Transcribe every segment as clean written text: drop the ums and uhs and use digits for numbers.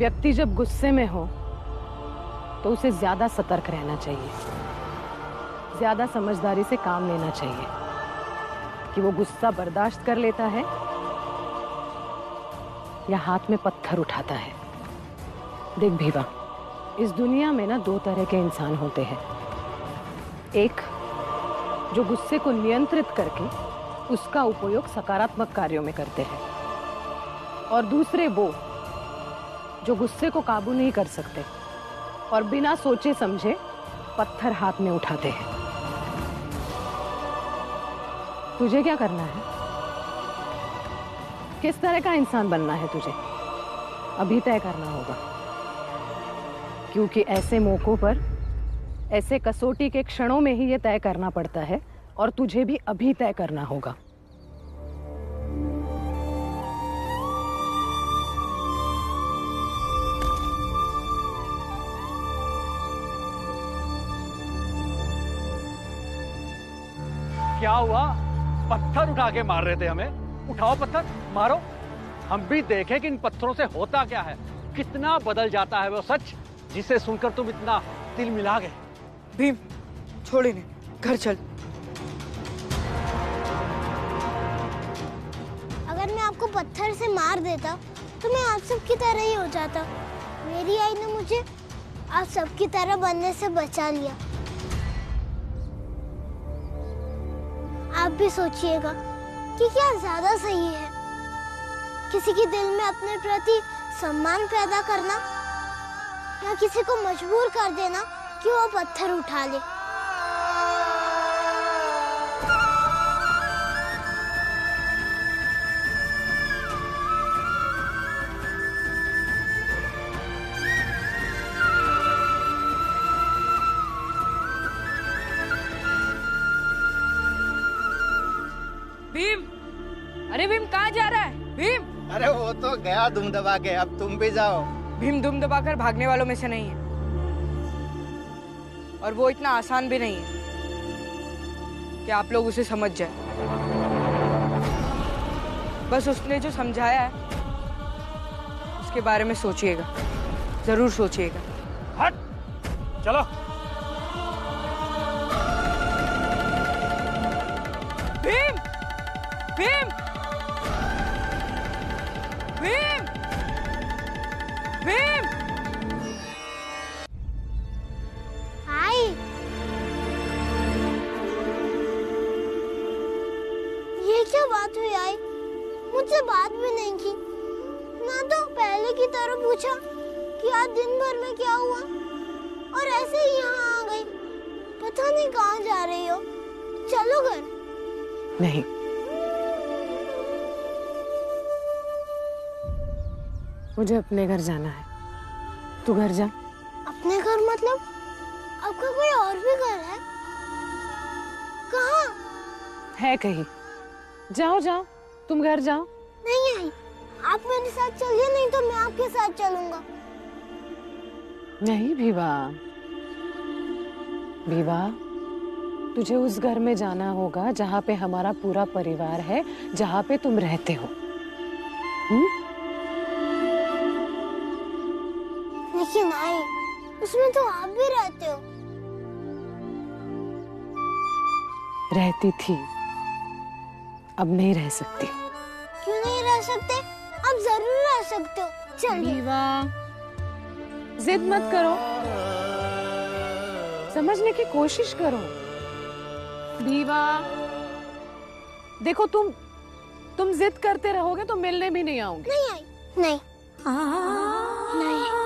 व्यक्ति जब गुस्से में हो तो उसे ज्यादा सतर्क रहना चाहिए, ज्यादा समझदारी से काम लेना चाहिए कि वो गुस्सा बर्दाश्त कर लेता है या हाथ में पत्थर उठाता है। देख भीवा, इस दुनिया में ना दो तरह के इंसान होते हैं। एक जो गुस्से को नियंत्रित करके उसका उपयोग सकारात्मक कार्यों में करते हैं, और दूसरे वो जो गुस्से को काबू नहीं कर सकते और बिना सोचे समझे पत्थर हाथ में उठाते हैं। तुझे क्या करना है? किस तरह का इंसान बनना है तुझे? अभी तय करना होगा, क्योंकि ऐसे मौकों पर, ऐसे कसौटी के क्षणों में ही ये तय करना पड़ता है, और तुझे भी अभी तय करना होगा। क्या हुआ? पत्थर उठा के मार रहे थे हमें। उठाओ पत्थर, मारो। हम भी देखें कि इन पत्थरों से होता क्या है, कितना बदल जाता है वो सच जिसे सुनकर तुम इतना दिल मिला गए। भीम, छोड़ इन्हें, घर चल। अगर मैं आपको पत्थर से मार देता तो मैं आप सब की तरह ही हो जाता। मेरी आई ने मुझे आप सब की तरह बनने से बचा लिया। आप भी सोचिएगा कि क्या ज्यादा सही है, किसी के दिल में अपने प्रति सम्मान पैदा करना या किसी को मजबूर कर देना कि वो पत्थर उठा ले। भीम, अरे भीम कहाँ जा रहा है? भीम! अरे वो तो गया दुम दबा के, अब तुम भी जाओ। भीम दुम दबाकर भागने वालों में से नहीं है, और वो इतना आसान भी नहीं है कि आप लोग उसे समझ जाए। बस उसने जो समझाया है उसके बारे में सोचिएगा, जरूर सोचिएगा। हट, चलो। भीम! भीम! भीम! भीम! आई, ये क्या बात हुई? आई मुझसे बात भी नहीं की, ना तो पहले की तरह पूछा कि आज दिन भर में क्या हुआ, और ऐसे ही यहाँ आ गई। पता नहीं कहाँ जा रही हो। चलो घर। नहीं, मुझे अपने घर जाना है। तू घर जा। अपने घर मतलब? आपका कोई और भी घर है? कहाँ है? कहीं। जाओ जाओ, तुम घर जाओ। नहीं आई, आप मेरे साथ चलिए, नहीं तो मैं आपके साथ चलूंगा। नहीं भीवा, भीवा, तुझे उस घर में जाना होगा जहाँ पे हमारा पूरा परिवार है, जहाँ पे तुम रहते हो। लेकिन आई, उसमें तो आप भी रहते हो। रहती थी, अब नहीं रह सकती। क्यों नहीं रह सकते? अब जरूर रह सकते हो। चलिए। भीवा, जिद मत करो, समझने की कोशिश करो। भीवा, देखो तुम जिद करते रहोगे तो मिलने भी नहीं आऊंगी। नहीं आई, नहीं नहीं।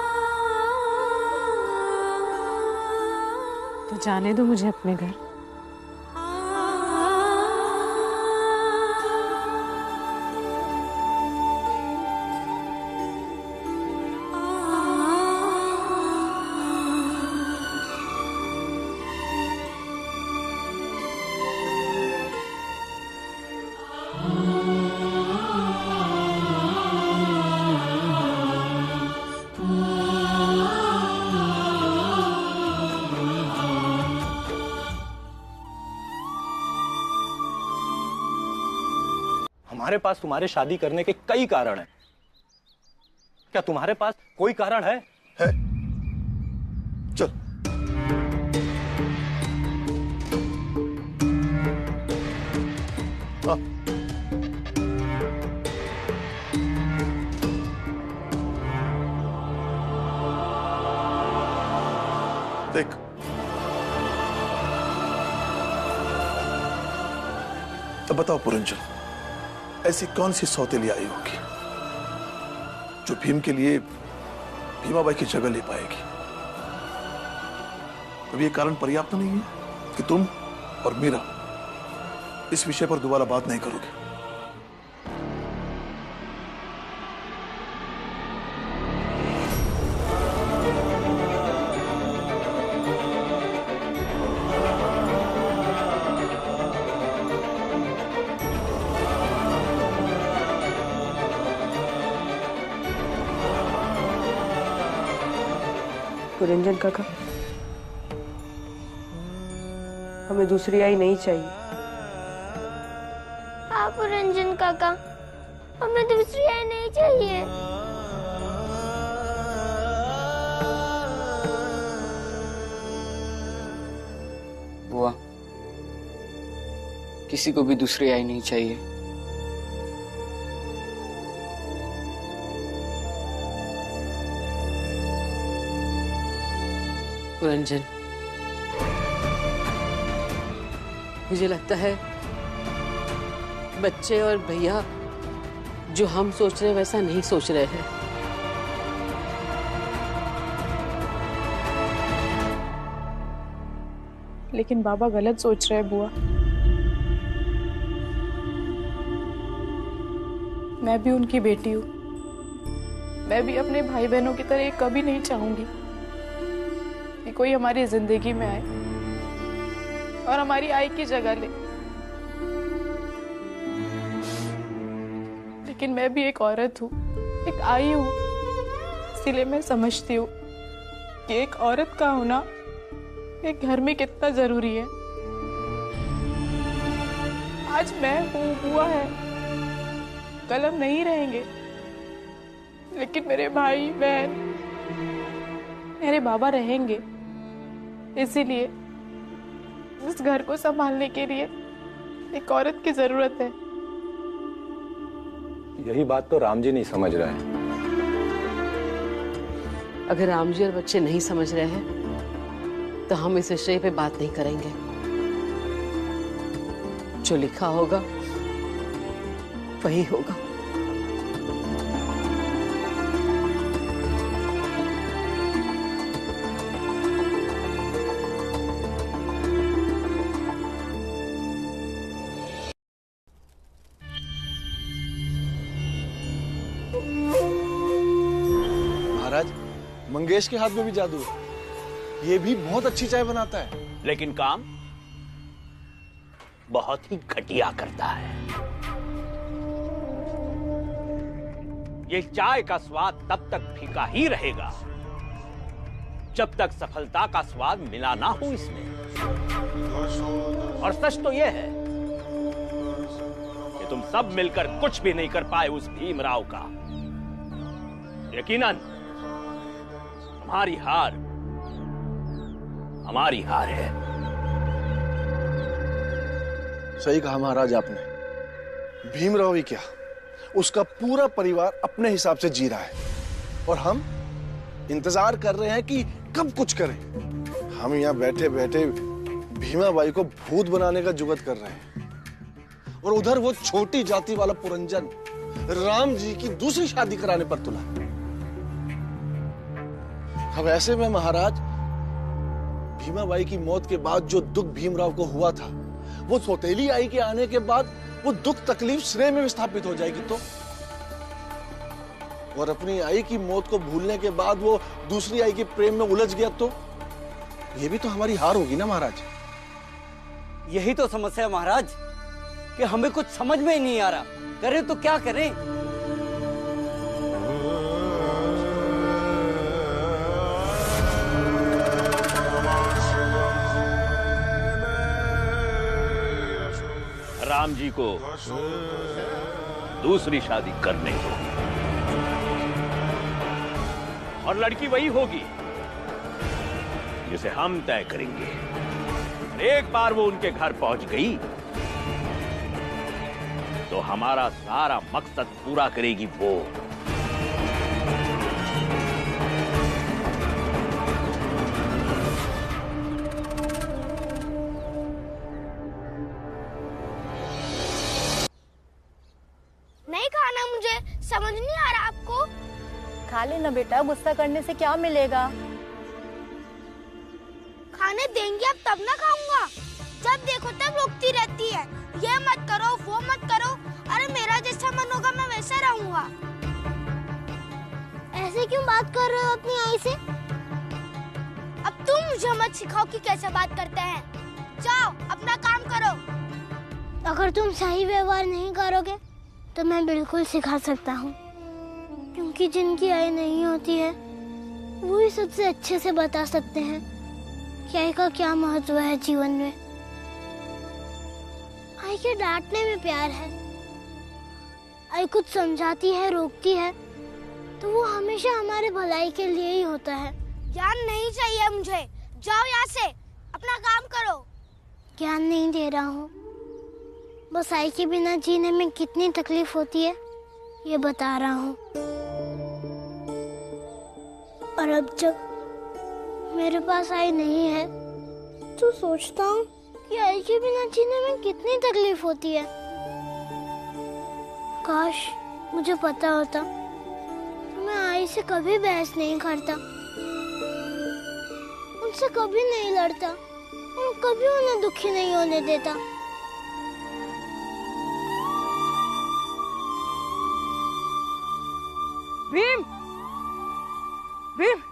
तो जाने दो मुझे अपने घर। हमारे पास तुम्हारे शादी करने के कई कारण हैं। क्या तुम्हारे पास कोई कारण है? चल। हाँ। देख, अब बताओ पुरंजन, ऐसी कौन सी सौतेली आई होगी जो भीम के लिए भीमाबाई की जगह ले पाएगी? अब ये कारण पर्याप्त नहीं है कि तुम और मीरा इस विषय पर दोबारा बात नहीं करोगे? पुरंजन काका, हमें दूसरी आई नहीं चाहिए। हाँ पुरंजन काका, हमें दूसरी आई नहीं चाहिए। बुआ, किसी को भी दूसरी आई नहीं चाहिए। पुरंजन, मुझे लगता है बच्चे और भैया जो हम सोच रहे हैं वैसा नहीं सोच रहे हैं। लेकिन बाबा गलत सोच रहे हैं बुआ। मैं भी उनकी बेटी हूँ। मैं भी अपने भाई बहनों की तरह कभी नहीं चाहूंगी कि कोई हमारी जिंदगी में आए और हमारी आई की जगह ले। लेकिन मैं भी एक औरत हूँ, एक आई हूँ, इसलिए मैं समझती हूँ कि एक औरत का होना एक घर में कितना जरूरी है। आज मैं हूँ, बुआ है, कल हम नहीं रहेंगे, लेकिन मेरे भाई बहन, मेरे बाबा रहेंगे। इसीलिए इस घर को संभालने के लिए एक औरत की जरूरत है। यही बात तो राम जी नहीं समझ रहे हैं। अगर राम जी और बच्चे नहीं समझ रहे हैं तो हम इस विषय पे बात नहीं करेंगे। जो लिखा होगा वही होगा। महाराज, मंगेश के हाथ में भी जादू है। ये भी बहुत अच्छी चाय बनाता है, लेकिन काम बहुत ही घटिया करता है। ये चाय का स्वाद तब तक फीका ही रहेगा जब तक सफलता का स्वाद मिला ना हो इसमें। और सच तो यह है कि तुम सब मिलकर कुछ भी नहीं कर पाए उस भीमराव का। यकीनन हमारी हार है। सही कहा महाराज आपने। भीमराव ही क्या, उसका पूरा परिवार अपने हिसाब से जी रहा है और हम इंतजार कर रहे हैं कि कब कुछ करें। हम यहाँ बैठे बैठे भीमाबाई को भूत बनाने का जुगत कर रहे हैं और उधर वो छोटी जाति वाला पुरंजन राम जी की दूसरी शादी कराने पर तुला। अब ऐसे में महाराज, भीमाबाई की मौत के बाद जो दुख भीमराव को हुआ था, वो सौतेली आई के आने के बाद वो दुख तकलीफ श्रेय में विस्थापित हो जाएगी तो। और अपनी आई की मौत को भूलने के बाद वो दूसरी आई के प्रेम में उलझ गया तो ये भी तो हमारी हार होगी ना महाराज। यही तो समस्या है महाराज कि हमें कुछ समझ में ही नहीं आ रहा, करें तो क्या करें। राम जी को दूसरी शादी करनी होगी। और लड़की वही होगी जिसे हम तय करेंगे। एक बार वो उनके घर पहुंच गई तो हमारा सारा मकसद पूरा करेगी वो। नहीं खाना मुझे, समझ नहीं आ रहा आपको? खा लेना बेटा, गुस्सा करने से क्या मिलेगा? खाने देंगे अब तब ना खाऊंगा। जब देखो तब रोकती रहती है, ये मत करो वो मत करो। अरे मेरा जैसा मन होगा मैं वैसा रहूंगा। ऐसे क्यों बात कर रहे हो अपनी आई से? अब तुम मुझे मत सिखाओ कि कैसे बात करते हैं। जाओ अपना काम करो। अगर तुम सही व्यवहार नहीं करोगे तो मैं बिल्कुल सिखा सकता हूँ, क्योंकि जिनकी आई नहीं होती है वो ही सबसे अच्छे से बता सकते हैं कि आई का क्या महत्व है जीवन में। आई के डांटने में प्यार है। आई कुछ समझाती है, रोकती है तो वो हमेशा हमारे भलाई के लिए ही होता है। ज्ञान नहीं चाहिए मुझे, जाओ यहाँ से, अपना काम करो। ज्ञान नहीं दे रहा हूँ, बस आई के बिना जीने में कितनी तकलीफ होती है ये बता रहा हूँ। और अब जब मेरे पास आई नहीं है तो सोचता हूँ कि आई के बिना जीने में कितनी तकलीफ होती है। काश मुझे पता होता तो मैं आई से कभी बहस नहीं करता, उनसे कभी नहीं लड़ता और कभी उन्हें दुखी नहीं होने देता। भीम, भीम,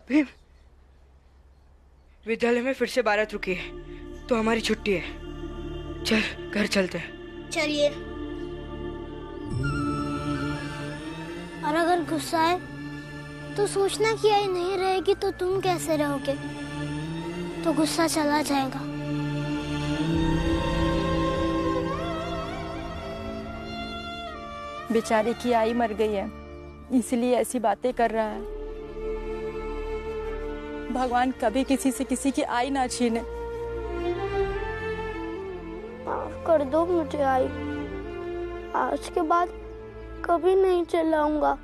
भीम, विद्यालय में फिर से बारात रुकी है तो हमारी छुट्टी है। चल घर चलते हैं। चलिए। और अगर गुस्सा है तो सोचना कि आई नहीं रहेगी तो तुम कैसे रहोगे, तो गुस्सा चला जाएगा। बेचारे की आई मर गई है इसलिए ऐसी बातें कर रहा है। भगवान कभी किसी से किसी की आई ना छीने। माफ कर दो मुझे आई, आज के बाद कभी नहीं चिल्लाऊंगा,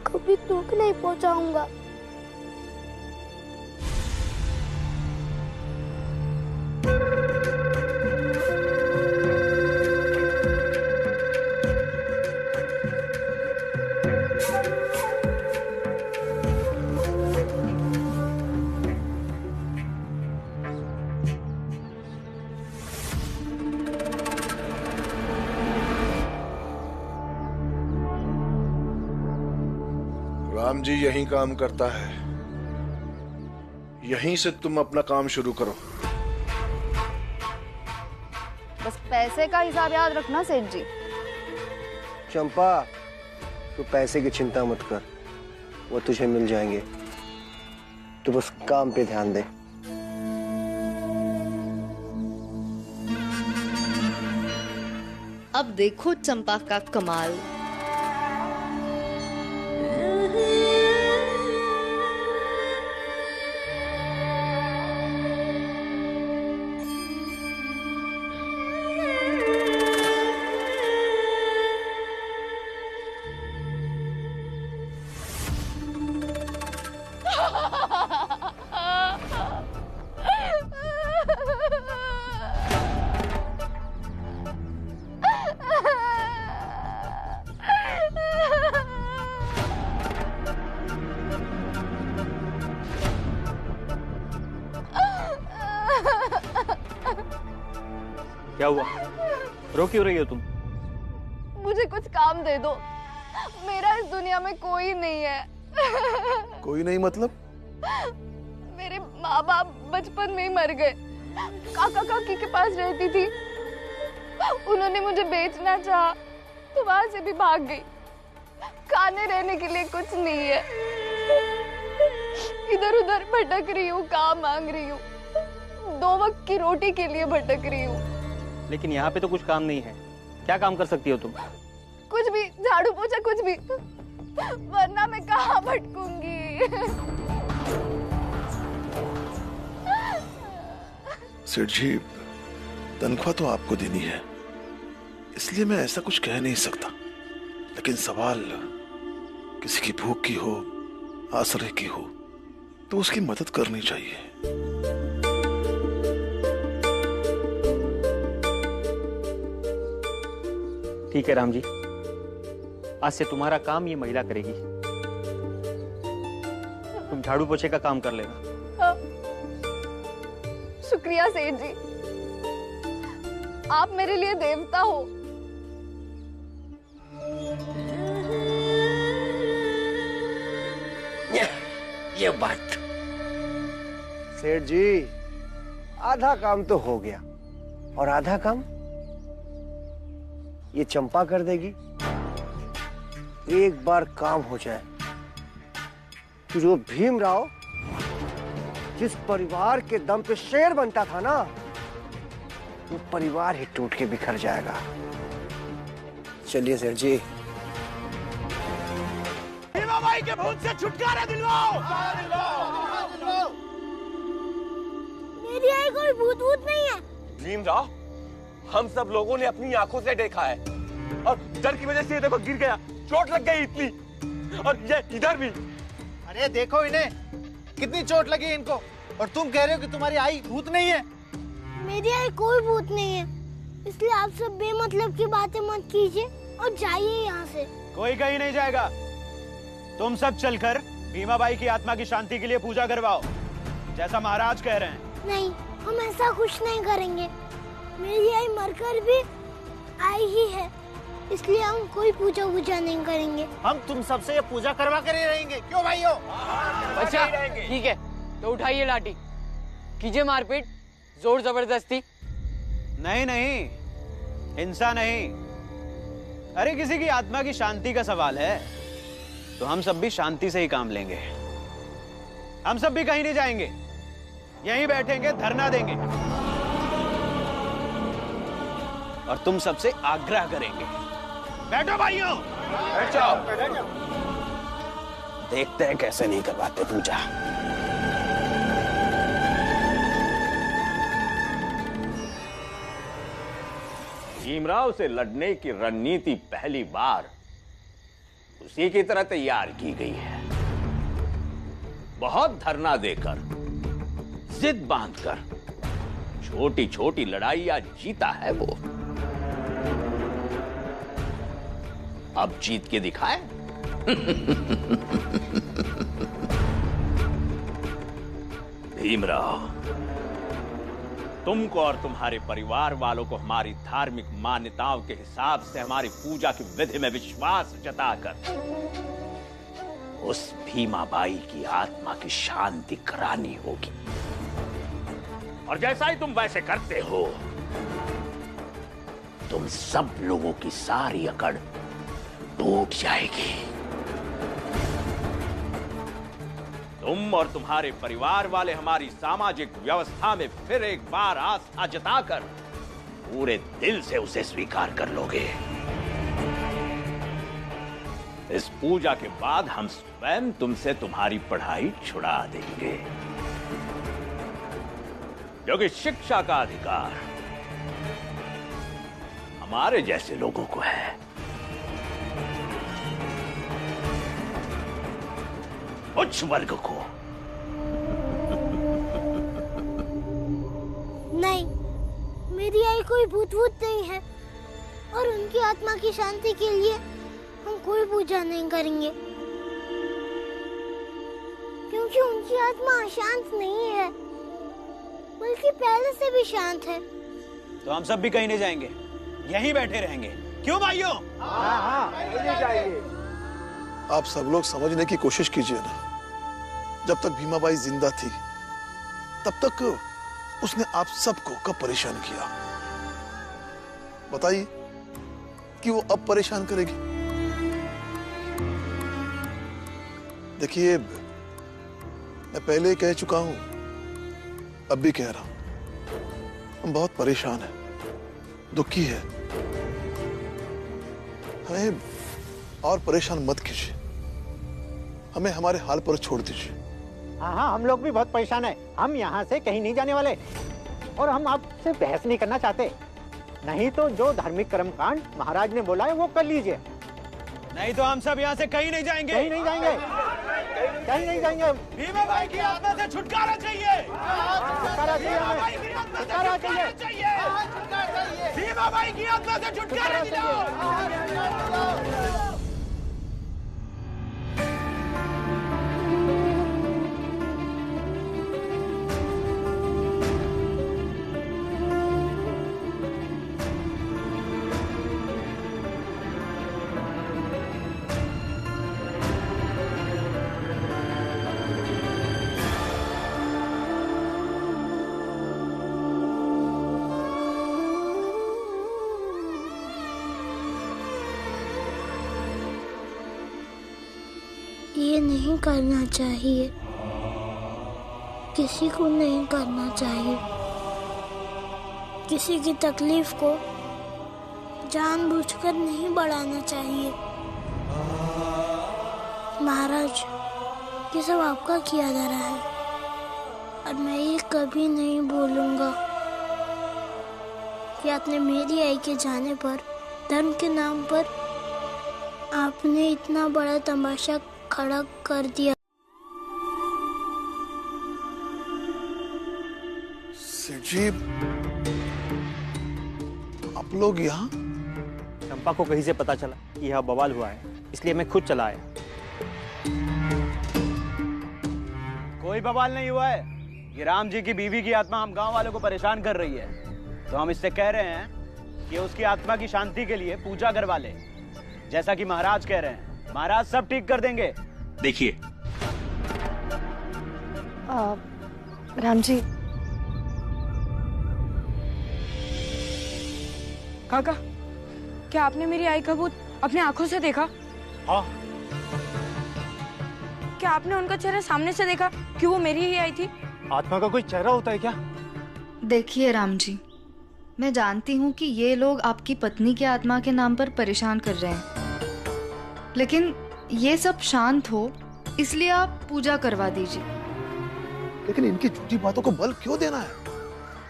कभी दुख नहीं पहुंचाऊंगा। राम जी यहीं काम करता है, यहीं से तुम अपना काम शुरू करो। बस पैसे का हिसाब याद रखना सेठ जी। चंपा तू पैसे की चिंता मत कर, वो तुझे मिल जाएंगे, तू बस काम पे ध्यान दे। अब देखो चंपा का कमाल। क्या हुआ? रो क्यों रही हो तुम? मुझे कुछ काम दे दो, मेरा इस दुनिया में कोई नहीं है। कोई नहीं मतलब? मेरे माँ बाप बचपन में ही मर गए। काका काकी के पास रहती थी, उन्होंने मुझे बेचना चाहा तो वहां से भी भाग गई। खाने रहने के लिए कुछ नहीं है, इधर उधर भटक रही हूँ, काम मांग रही हूँ, 2 वक्त की रोटी के लिए भटक रही हूँ। लेकिन यहाँ पे तो कुछ काम नहीं है, क्या काम कर सकती हो तुम? कुछ भी, झाड़ू पोछा कुछ भी, वरना मैं कहाँ भटकूंगी। सेठ जी, तनख्वाह तो आपको देनी है, इसलिए मैं ऐसा कुछ कह नहीं सकता, लेकिन सवाल किसी की भूख की हो, आसरे की हो, तो उसकी मदद करनी चाहिए। ठीक है राम जी, आज से तुम्हारा काम ये महिला करेगी। तुम झाड़ू पोछे का काम कर लेना। हाँ। शुक्रिया सेठ जी, आप मेरे लिए देवता हो। ये बात सेठ जी, आधा काम तो हो गया और आधा काम ये चंपा कर देगी। एक बार काम हो जाए तो जो भीमराव जिस परिवार के दम पे शेर बनता था ना, वो परिवार ही टूट के बिखर जाएगा। चलिए सेठ जी। भीमा बाई के भूत से छुटकारा दिलवाओ। मेरी आई कोई भूत नहीं है। भीमराव, हम सब लोगों ने अपनी आंखों से देखा है और डर की वजह से देखो गिर गया, चोट लग गई इतनी, और ये इधर भी। अरे देखो इन्हें, कितनी चोट लगी इनको, और तुम कह रहे हो कि तुम्हारी आई भूत नहीं है। मेरी आई कोई भूत नहीं है, इसलिए आप सब बेमतलब की बातें मत कीजिए और जाइए यहाँ से। कोई कहीं नहीं जाएगा। तुम सब चलकर भीमा बाई की आत्मा की शांति के लिए पूजा करवाओ, जैसा महाराज कह रहे हैं। नहीं, हम ऐसा कुछ नहीं करेंगे। मेरी आई मरकर भी आई ही है, इसलिए हम कोई पूजा नहीं करेंगे। हम तुम सबसे ये पूजा करवा कर ही रहेंगे, क्यों भाइयों? अच्छा ठीक है, तो उठाइए लाठी, कीजिए मारपीट, जोर जबरदस्ती। नहीं नहीं, हिंसा नहीं। अरे किसी की आत्मा की शांति का सवाल है, तो हम सब भी शांति से ही काम लेंगे। हम सब भी कहीं नहीं जाएंगे, यहीं बैठेंगे, धरना देंगे और तुम सबसे आग्रह करेंगे। बैठो भाइयों, बैठ जाओ। देखते हैं कैसे नहीं करवाते पूजा। भीमराव से लड़ने की रणनीति पहली बार उसी की तरह तैयार की गई है। बहुत धरना देकर, जिद बांधकर छोटी छोटी लड़ाइयां जीता है वो। अब जीत के दिखाए। भीमराव, तुमको और तुम्हारे परिवार वालों को हमारी धार्मिक मान्यताओं के हिसाब से हमारी पूजा की विधि में विश्वास जताकर उस भीमा बाई की आत्मा की शांति करानी होगी। और जैसा ही तुम वैसे करते हो, तुम सब लोगों की सारी अकड़ टूट जाएगी। तुम और तुम्हारे परिवार वाले हमारी सामाजिक व्यवस्था में फिर एक बार आस्था जताकर पूरे दिल से उसे स्वीकार कर लोगे। इस पूजा के बाद हम स्वयं तुमसे तुम्हारी पढ़ाई छुड़ा देंगे, क्योंकि शिक्षा का अधिकार हमारे जैसे लोगों को है। उच्च वर्ग को नहीं, मेरी आई कोई भूत नहीं है और उनकी आत्मा की शांति के लिए हम कोई पूजा नहीं करेंगे, क्योंकि उनकी आत्मा अशांत नहीं है, बल्कि पहले से भी शांत है। तो हम सब भी कहीं नहीं जाएंगे, यहीं बैठे रहेंगे। क्यों भाइयों? आप सब लोग समझने की कोशिश कीजिए ना। जब तक भीमाबाई जिंदा थी, तब तक उसने आप सबको कब परेशान किया? बताइए कि वो अब परेशान करेगी? देखिए, मैं पहले कह चुका हूं, अब भी कह रहा हूं, हम बहुत परेशान हैं, दुखी है। हमें और परेशान मत कीजिए, हमें हमारे हाल पर छोड़ दीजिए। हाँ, हम लोग भी बहुत परेशान हैं। हम यहाँ से कहीं नहीं जाने वाले और हम आपसे बहस नहीं करना चाहते। नहीं तो जो धार्मिक कर्मकांड महाराज ने बोला है वो कर लीजिए। नहीं तो हम सब यहाँ से कहीं नहीं जाएंगे। कहीं नहीं जाएंगे, कहीं नहीं जाएंगे। भीमा भाई की आत्मा से छुटकारा चाहिए। छुटकारा चाहिए, छुटकारा चाहिए। भीमा भाई की आत्मा से छुटकारा दिलाओ। ये नहीं करना चाहिए, किसी को नहीं करना चाहिए। किसी की तकलीफ को जानबूझकर नहीं बढ़ाना चाहिए। महाराज, ये सब आपका किया जा रहा है और मैं ये कभी नहीं भूलूंगा कि आपने मेरी आई के जाने पर, धर्म के नाम पर आपने इतना बड़ा तमाशा खड़ा कर दिया। सेठ जी, आप लोग यहाँ? चंपा को कहीं से पता चला कि यह बवाल हुआ है, इसलिए मैं खुद चला आया। कोई बवाल नहीं हुआ है। ये राम जी की बीवी की आत्मा हम गांव वालों को परेशान कर रही है, तो हम इससे कह रहे हैं कि उसकी आत्मा की शांति के लिए पूजा करवा ले, जैसा कि महाराज कह रहे हैं। महाराज सब ठीक कर देंगे। देखिए राम जी, काका, क्या आपने मेरी आई का भूत अपने आंखों से देखा? हाँ। क्या आपने उनका चेहरा सामने से देखा कि वो मेरी ही आई थी? आत्मा का कोई चेहरा होता है क्या? देखिए राम जी, मैं जानती हूँ कि ये लोग आपकी पत्नी की आत्मा के नाम पर परेशान कर रहे हैं, लेकिन ये सब शांत हो इसलिए आप पूजा करवा दीजिए। लेकिन इनकी झूठी बातों को बल क्यों देना है?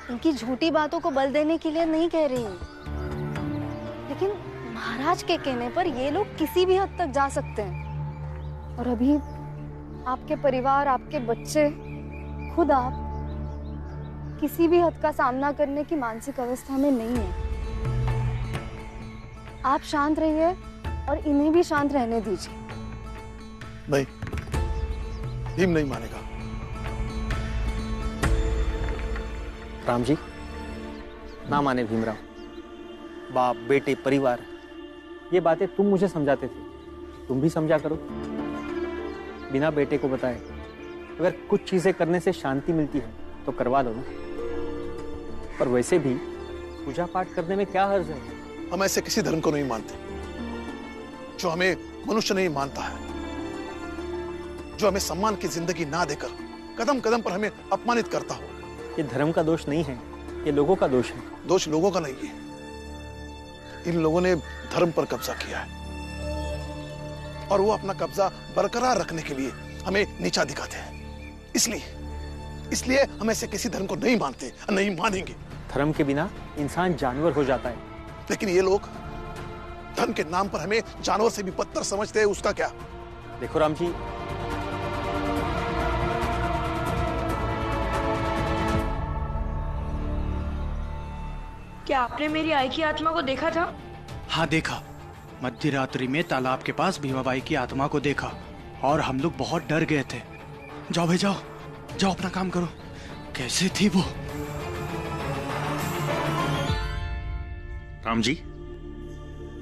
इनकी झूठी बातों को बल देने के लिए नहीं कह रही हूँ, लेकिन महाराज के कहने पर ये लोग किसी भी हद तक जा सकते हैं। और अभी आपके परिवार, आपके बच्चे, खुद आप किसी भी हद का सामना करने की मानसिक अवस्था में नहीं है। आप शांत रहिए और इन्हें भी शांत रहने दीजिए। नहीं, भीम नहीं मानेगा। राम जी, ना माने भीमराव। बाप, बेटे, परिवार, ये बातें तुम मुझे समझाते थे, तुम भी समझा करो। बिना बेटे को बताए अगर कुछ चीजें करने से शांति मिलती है तो करवा दो ना। पर वैसे भी पूजा पाठ करने में क्या हर्ज है? हम ऐसे किसी धर्म को नहीं मानते जो हमें मनुष्य नहीं मानता है, जो हमें सम्मान की जिंदगी ना देकर कदम कदम पर हमें अपमानित करता हो। ये धर्म का दोष नहीं है, ये लोगों का दोष है। दोष लोगों का नहीं है, इन लोगों ने धर्म पर कब्जा किया है और वो अपना कब्जा बरकरार रखने के लिए हमें नीचा दिखाते हैं। इसलिए हम ऐसे किसी धर्म को नहीं मानते, नहीं मानेंगे। धर्म के बिना इंसान जानवर हो जाता है। लेकिन ये लोग धर्म के नाम पर हमें जानवर से भी बदतर समझते हैं, उसका क्या? देखो राम जी, क्या आपने मेरी आई की आत्मा को देखा था? हाँ, देखा। मध्य रात्रि में तालाब के पास भीमाबाई की आत्मा को देखा और हम लोग बहुत डर गए थे। जाओ भाई, जाओ जाओ, अपना काम करो। कैसे थी वो? राम जी,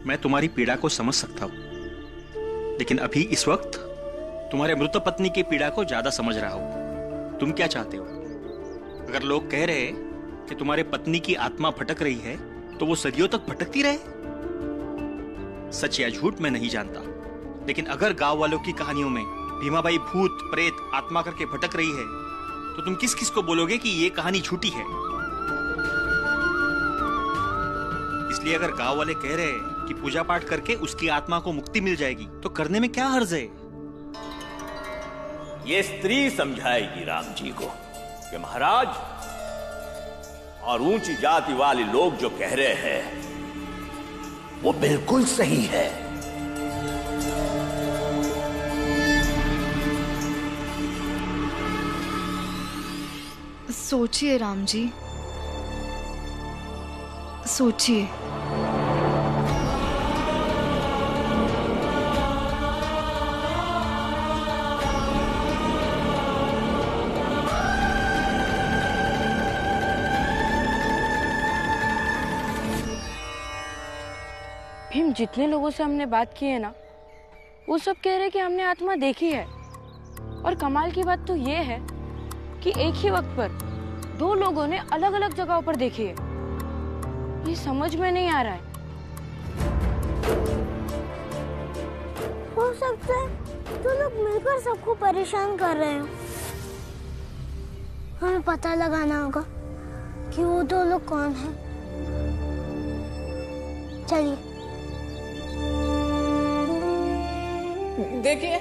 मैं तुम्हारी पीड़ा को समझ सकता हूं, लेकिन अभी इस वक्त तुम्हारे मृत पत्नी की पीड़ा को ज्यादा समझ रहा हूं। तुम क्या चाहते हो? अगर लोग कह रहे कि तुम्हारे पत्नी की आत्मा भटक रही है तो वो सदियों तक भटकती रहे? सच या झूठ मैं नहीं जानता, लेकिन अगर गांव वालों की कहानियों में भीमाबाई भूत प्रेत आत्मा करके भटक रही है तो तुम किस किस को बोलोगे कि ये कहानी झूठी है? इसलिए अगर गांव वाले कह रहे हैं कि पूजा पाठ करके उसकी आत्मा को मुक्ति मिल जाएगी, तो करने में क्या हर्ज है? ये स्त्री समझाएगी राम जी को कि महाराज और ऊंची जाति वाले लोग जो कह रहे हैं वो बिल्कुल सही है। सोचिए राम जी, सोचिए। भीम, जितने लोगों से हमने बात की है ना, वो सब कह रहे कि हमने आत्मा देखी है। और कमाल की बात तो ये है कि एक ही वक्त पर दो लोगों ने अलग अलग जगहों पर देखी है। ये समझ में नहीं आ रहा है। हो सकता है तो लोग मिलकर सबको परेशान कर रहे हो। हमें पता लगाना होगा कि वो दो लोग कौन हैं। चलिए। देखिए,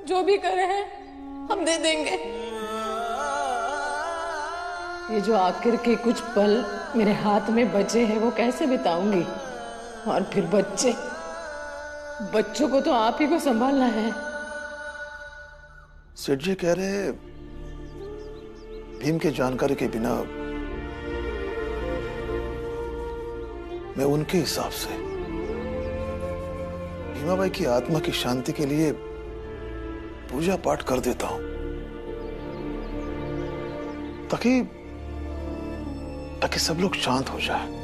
जो भी करे हैं हम दे देंगे। ये जो आखिर के कुछ पल मेरे हाथ में बचे हैं वो कैसे बिताऊंगी? और फिर बच्चों को तो आप ही को संभालना है। सेठ जी कह रहे भीम की जानकारी के बिना मैं उनके हिसाब से भीमाबाई की आत्मा की शांति के लिए पूजा पाठ कर देता हूं, ताकि सब लोग शांत हो जाए।